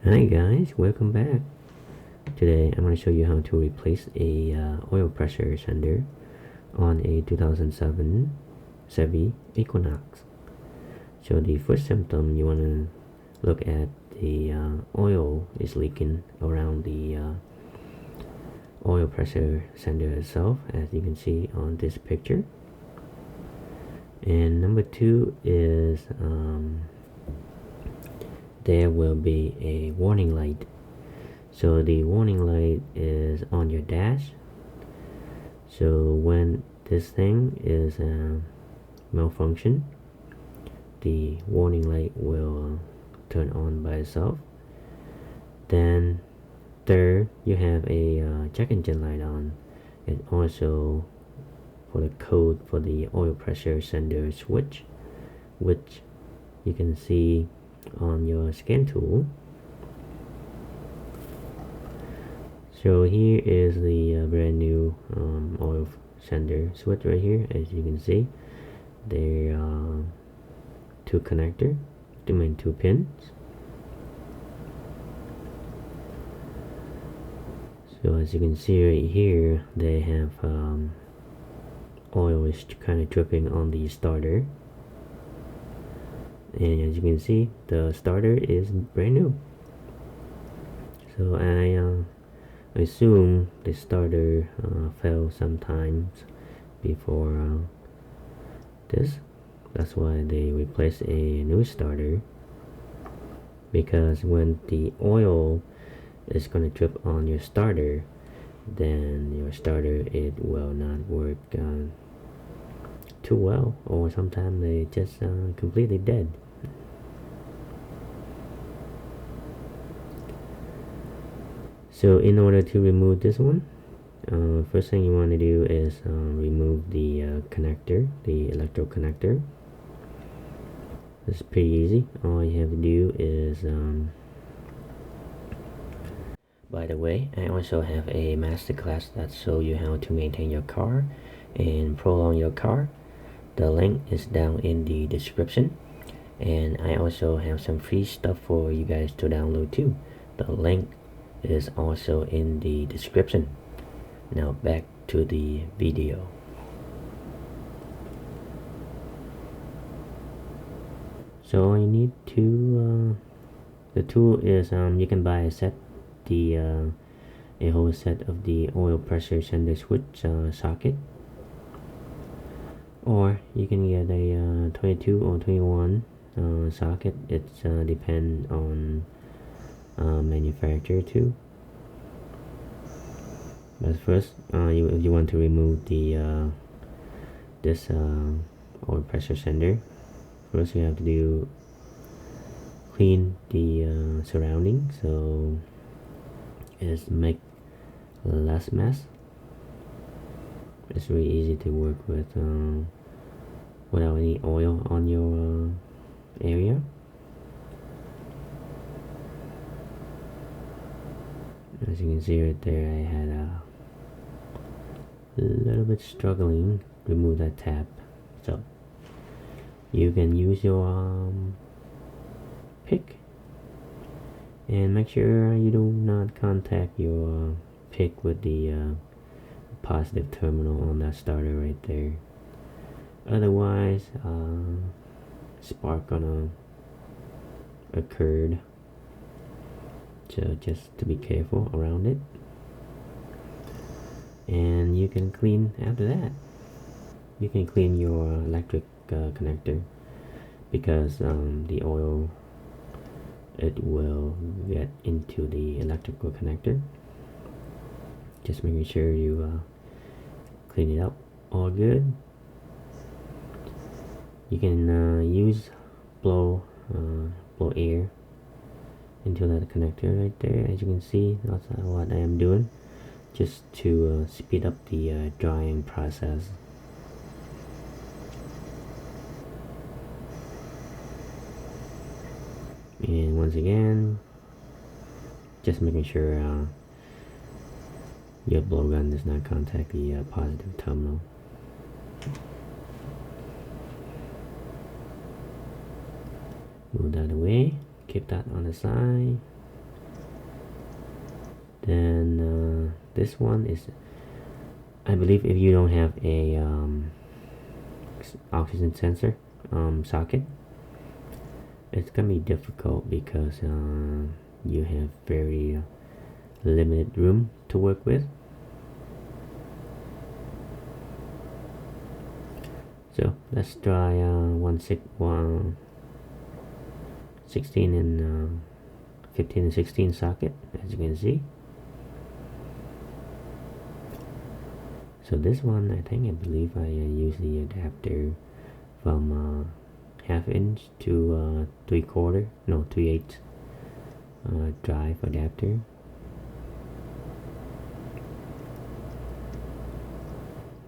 Hi guys, welcome back. Today I'm going to show you how to replace a oil pressure sender on a 2007 Chevy Equinox. So the first symptom, you want to look at the oil is leaking around the oil pressure sender itself, as you can see on this picture. And number two is there will be a warning light. So the warning light is on your dash. So when this thing is malfunction, the warning light will turn on by itself. Then third, you have a check engine light on, and also for the code for the oil pressure sender switch, which you can see on your scan tool. So here is the brand new oil sender switch right here. As you can see, there are two connectors, two pins. So as you can see right here, they have oil is kind of dripping on the starter, and as you can see, the starter is brand new. So I assume the starter fell sometimes before this. That's why they replaced a new starter, because when the oil is going to drip on your starter, then your starter, it will not work too well, or sometimes they just completely dead. So in order to remove this one, first thing you want to do is remove the connector, the electro connector. It's pretty easy. All you have to do is by the way, I also have a masterclass that shows you how to maintain your car and prolong your car. The link is down in the description, and I also have some free stuff for you guys to download too. The link is also in the description. Now back to the video. So all you need to the tool is you can buy a set, a whole set of the oil pressure sender switch socket, or you can get a 22 or 21 socket. It's depend on manufacturer too. But first, you want to remove the this oil pressure sender. First, you have to clean the surrounding, so it's make less mess. It's really easy to work with without any oil on your area. As you can see right there, I had a little bit struggling to remove that tab. So you can use your pick, and make sure you do not contact your pick with the positive terminal on that starter right there. Otherwise, spark gonna occur. So just to be careful around it, and you can clean after that. You can clean your electric connector, because the oil, it will get into the electrical connector. Just making sure you clean it up all good. You can use blow air into that connector right there. As you can see, that's what I am doing, just to speed up the drying process. And once again, just making sure your blow gun does not contact the positive terminal. Move that away, keep that on the side. Then this one is, I believe, if you don't have a oxygen sensor socket, it's gonna be difficult because you have very limited room to work with. So let's try 16 and 15 and 16 socket, as you can see. So this one, I believe I use the adapter from 1/2 inch to 3/4, no 3/8 drive adapter.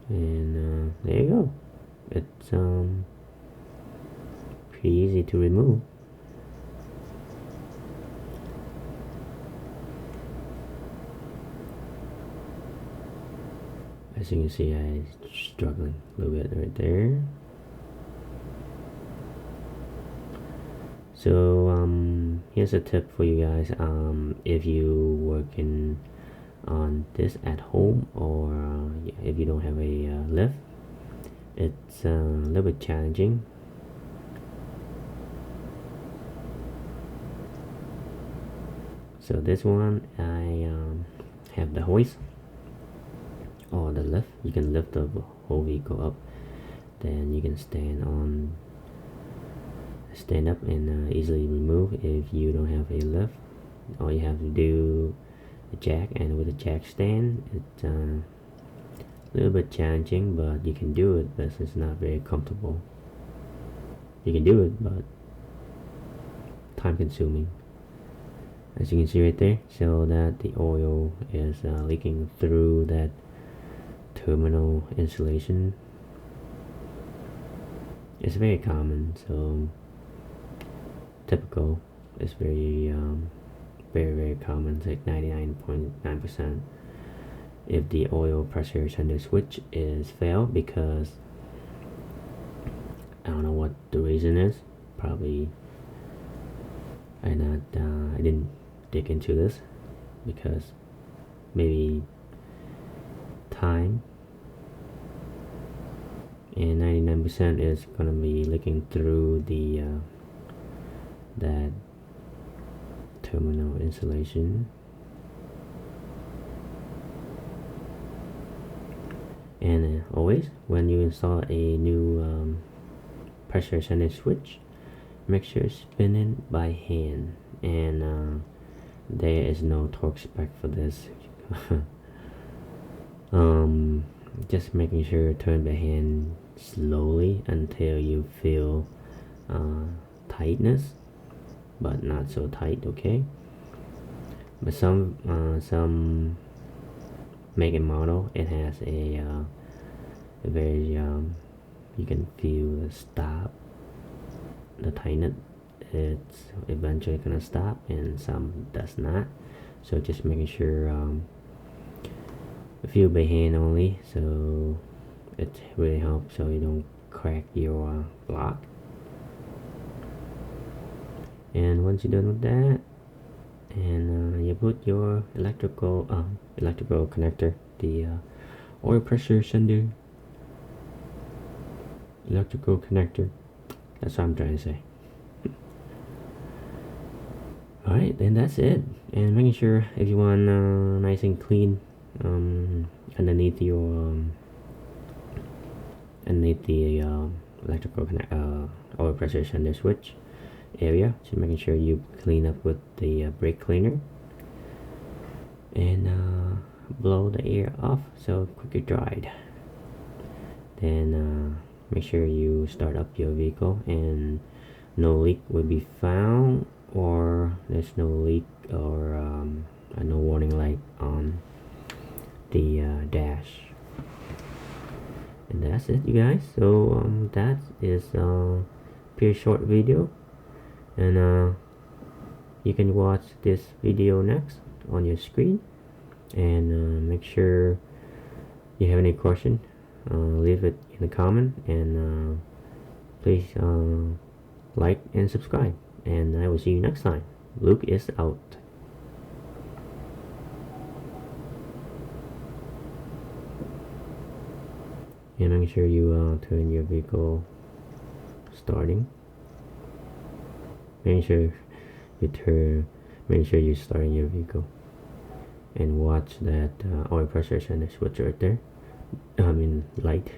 And there you go. It's pretty easy to remove. As you can see, I'm struggling a little bit right there. So here's a tip for you guys. If you working on this at home, or if you don't have a lift, it's a little bit challenging. So this one, I have the hoist or the lift. You can lift the whole vehicle up, then you can stand up and easily remove. If you don't have a lift, all you have to do a jack, and with a jack stand, it's a little bit challenging, but you can do it, but it's not very comfortable. You can do it, but time consuming, as you can see right there. So that the oil is leaking through that terminal insulation. It's very common, so typical. It's very very common. It's like 99.9%. if the oil pressure sender switch is failed, because I don't know what the reason is. Probably I didn't dig into this, because maybe time, and 99% is gonna be leaking through the that terminal insulation. And always, when you install a new pressure sender switch, make sure it's spinning by hand, and there is no torque spec for this. Just making sure turn by hand slowly until you feel tightness, but not so tight, okay? But some make and model, it has a very you can feel the stop, the tightness. It's eventually gonna stop, and some does not. So just making sure feel by hand only, so it really helps so you don't crack your block. And once you're done with that, and you put your electrical connector, the oil pressure sender electrical connector, that's what I'm trying to say. Alright, then that's it. And making sure if you want nice and clean underneath your underneath the electrical oil pressure sender switch area, so making sure you clean up with the brake cleaner, and blow the air off so quickly dried. Then make sure you start up your vehicle and no leak will be found, or there's no leak or no warning light on the dash. And that's it, you guys. So that is a pretty short video, and you can watch this video next on your screen, and make sure you have any question, leave it in the comment, and please like and subscribe, and I will see you next time. Luke is out. and make sure you turn your vehicle starting. Make sure you're starting your vehicle, and watch that oil pressure sensor switch right there. Light.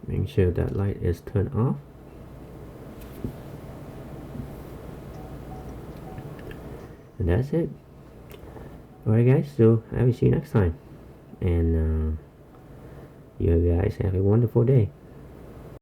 Make sure that light is turned off. And that's it. Alright guys, so I will see you next time. And you guys have a wonderful day.